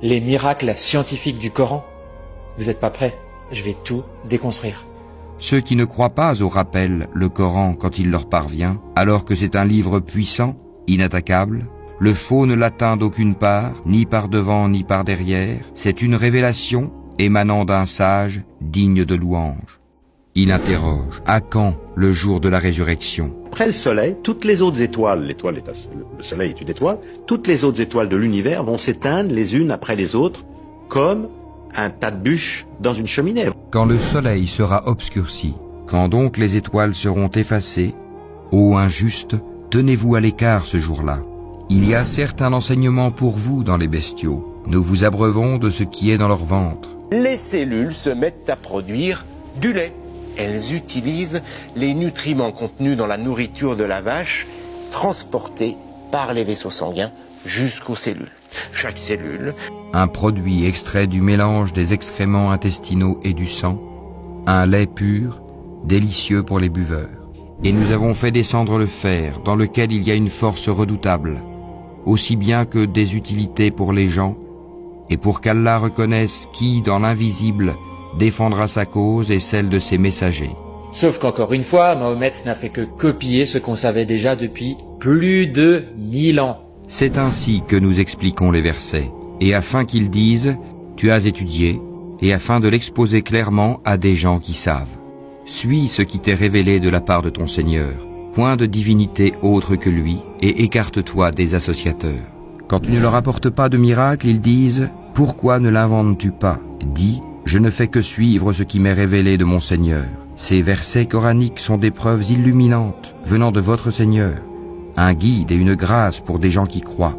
les miracles scientifiques du Coran. Vous êtes pas prêts? Je vais tout déconstruire. Ceux qui ne croient pas au rappel, le Coran, quand il leur parvient, alors que c'est un livre puissant, inattaquable, le faux ne l'atteint d'aucune part, ni par devant ni par derrière, c'est une révélation émanant d'un sage digne de louange. Il interroge, à quand le jour de la résurrection? Après le Soleil, toutes les autres étoiles, le Soleil est une étoile, toutes les autres étoiles de l'univers vont s'éteindre les unes après les autres, comme un tas de bûches dans une cheminée. Quand le soleil sera obscurci, quand donc les étoiles seront effacées, ô injustes, tenez-vous à l'écart ce jour-là. Il y a certes un enseignement pour vous dans les bestiaux. Nous vous abreuvons de ce qui est dans leur ventre. Les cellules se mettent à produire du lait. Elles utilisent les nutriments contenus dans la nourriture de la vache, transportés par les vaisseaux sanguins jusqu'aux cellules. Chaque cellule, Un produit extrait du mélange des excréments intestinaux et du sang, un lait pur, délicieux pour les buveurs. Et nous avons fait descendre le fer, dans lequel il y a une force redoutable, aussi bien que des utilités pour les gens, et pour qu'Allah reconnaisse qui, dans l'invisible, défendra sa cause et celle de ses messagers. Sauf qu'encore une fois, Mahomet n'a fait que copier ce qu'on savait déjà depuis plus de 1000 ans. C'est ainsi que nous expliquons les versets, et afin qu'ils disent « Tu as étudié », et afin de l'exposer clairement à des gens qui savent. Suis ce qui t'est révélé de la part de ton Seigneur, point de divinité autre que lui, et écarte-toi des associateurs. Quand tu ne leur apportes pas de miracle, ils disent « Pourquoi ne l'inventes-tu pas ?» Dis « Je ne fais que suivre ce qui m'est révélé de mon Seigneur. » Ces versets coraniques sont des preuves illuminantes venant de votre Seigneur, un guide et une grâce pour des gens qui croient.